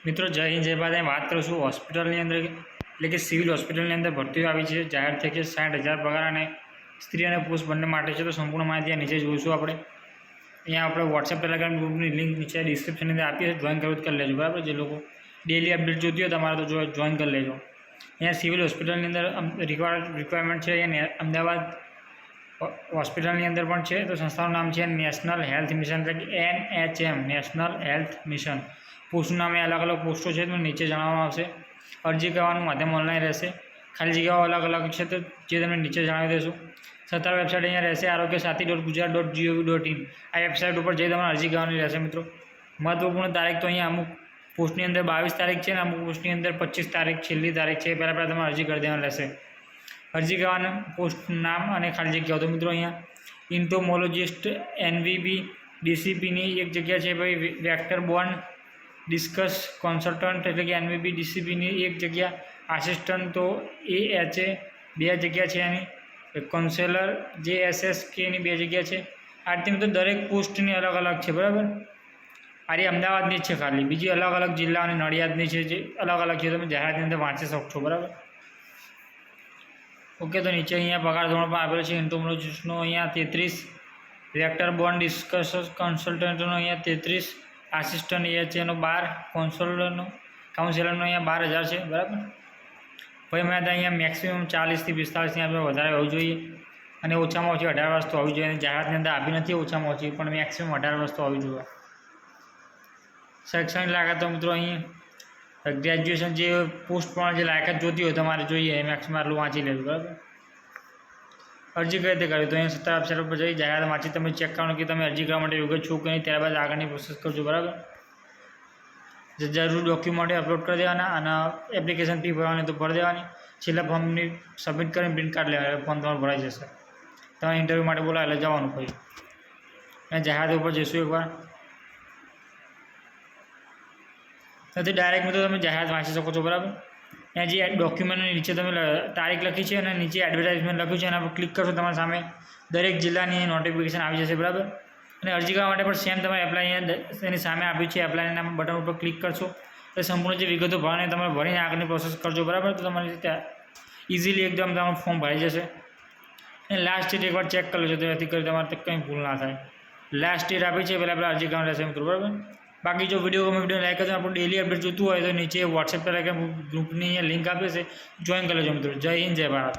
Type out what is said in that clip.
મિત્રો જય હિન્દ જય ભારત. વાત કરીશું હોસ્પિટલની અંદર એટલે કે સિવિલ હોસ્પિટલની અંદર ભરતીઓ આવી છે. જાહેર થઈ કે 60,000 પગાર અને સ્ત્રી અને પુરુષ બંને માટે છે. તો સંપૂર્ણ માહિતી નીચે જોઈશું આપણે. અહીંયા આપણે વોટ્સએપ ટેલિગ્રામ ગ્રુપની લિંક નીચે ડિસ્ક્રિપ્શનની અંદર આપી છે. જોઈન કરવું કરી લેજો બરાબર. જે લોકો ડેલી અપડેટ જોતી હોય તમારે તો જોઈન કરી લેજો. અહીંયા સિવિલ હોસ્પિટલની અંદર રિક્વાયરમેન્ટ છે. અહીંયા અમદાવાદ હોસ્પિટલની અંદર પણ છે. તો સંસ્થાનું નામ છે નેશનલ હેલ્થ મિશન એટલે કે NHM નેશનલ હેલ્થ મિશન. પોસ્ટનું નામે અલગ અલગ પોસ્ટો છે તો નીચે જણાવવામાં આવશે. અરજી કરવાનું માધ્યમ ઓનલાઈન રહેશે. ખાલી જગ્યાઓ અલગ અલગ છે તો જે તમને નીચે જણાવી દઈશું. સત્તાવાર વેબસાઇટ અહીંયા રહેશે arogyasathi.gujarat.gov.in. આ વેબસાઇટ ઉપર જઈ તમારે અરજી કરવાની રહેશે મિત્રો. મહત્વપૂર્ણ તારીખ તો અહીંયા અમુક પોસ્ટની અંદર 22 તારીખ છે અને અમુક પોસ્ટની અંદર 25 તારીખ છેલ્લી તારીખ છે. પહેલાં તમારે અરજી કરી દેવાની રહેશે. અરજી કરવાના પોસ્ટ નામ અને ખાલી જગ્યાઓ તો મિત્રો અહીંયા ઇન્ટોમોલોજિસ્ટ NVB DCPની એક જગ્યા છે ભાઈ. વેક્ટર બોન્ડ ડિસ્કસ કોન્સલ્ટન્ટ એટલે કે NVB DCPની એક જગ્યા. આસિસ્ટન્ટ તો AHA 2 જગ્યા છે એની. કાઉન્સેલર JSSKની 2 જગ્યા છે. આ રીતે મિત્રો દરેક પોસ્ટની અલગ અલગ છે બરાબર. આ અમદાવાદની જ છે ખાલી. બીજી અલગ અલગ જિલ્લા અને નડિયાદની છે જે અલગ અલગ છે. તમે જાહેરાતની અંદર વાંચી શકશો બરાબર. ઓકે, તો નીચે અહીંયા પગાર ધોરણ પણ આપેલો છે. ઇન્ટોમોલોજિસ્ટનો અહીંયા 33, વેક્ટર બોન્ડ ડિસ્કસ કન્સલ્ટન્ટનો અહીંયા 33, આસિસ્ટન્ટ AHAનો 12, કાઉન્સેલરનો અહીંયા 12,000 છે બરાબર. ભાઈ મેં અહીંયા મેક્સિમમ 40 થી 45ની આપણે વધારે હોવું જોઈએ અને ઓછામાં ઓછી 18 વર્ષ તો હોવી જોઈએ. જાહેરાતની અંદર આપી નથી ઓછામાં ઓછી, પણ મેક્સિમમ 18 વર્ષ તો હોવી જોઈએ. શૈક્ષણિક લાયકાત તો મિત્રો અહીં ગ્રેજ્યુએશન જે પોસ્ટ પણ જે લાયકાત જોતી હોય તમારે જોઈએ મેક્સિમમ આટલું વાંચી લેવું બરાબર. અરજી કઈ રીતે કરવી તો અહીંયા સત્તાવાર વેબસાઇટ પર જઈ જાહેરાત વાંચી તમે ચેક કરવાનું કે તમે અરજી કરવા માટે યોગ્ય છો કે નહીં. ત્યારબાદ આગળની પ્રોસેસ કરજો બરાબર. જે જરૂર ડોક્યુમેન્ટ અપલોડ કરી દેવાના અને એપ્લિકેશન ફી ભરવાની તો ભરી દેવાની. છેલ્લા ફોર્મની સબમિટ કરીને પ્રિન્ટ કાઢી લેવા ફોર્મ તમારું ભરાઈ જશે. તમારે ઇન્ટરવ્યૂ માટે બોલાવે એટલે જવાનું પછી. અને જાહેરાત ઉપર જઈશું એકવાર. નથી ડાયરેક્ટ મિત્રો તમે જાહેરાત વાંચી શકો છો બરાબર. અહીંયા જે ડોક્યુમેન્ટની નીચે તમે તારીખ લખી છે અને નીચે એડવર્ટાઇઝમેન્ટ લખ્યું છે એના પર ક્લિક કરશો તમારા સામે દરેક જિલ્લાની નોટિફિકેશન આવી જશે બરાબર. અને અરજી કરવા માટે પણ સેમ તમારે એપ્લાય અહીંયા એની સામે આપ્યું છે. એપ્લાયના બટન ઉપર ક્લિક કરશો તો સંપૂર્ણ જે વિગતો ભરવાની તમારે ભરીને આગળની પ્રોસેસ કરજો બરાબર. તો તમારી રીતે ઇઝીલી એકદમ તમારું ફોર્મ ભરાઈ જશે. અને લાસ્ટ ડેટ એકવાર ચેક કરી લેજો તો એથી કરી તમારે કંઈ ભૂલ ના થાય. લાસ્ટ ડેટ આપી છે પહેલાં આપણે અરજી કરવાની રહેશે મિત્રો બરાબર. બાકી જો વિડીયો ગમે વિડીયો લાઈક કરજો. આપણું ડેલી અપડેટ જોતું હોય તો નીચે વોટ્સએપ પર ગ્રુપની લિંક આપી છે, જોઈન કરી લેજો મિત્રો. જય હિન્દ જય ભારત.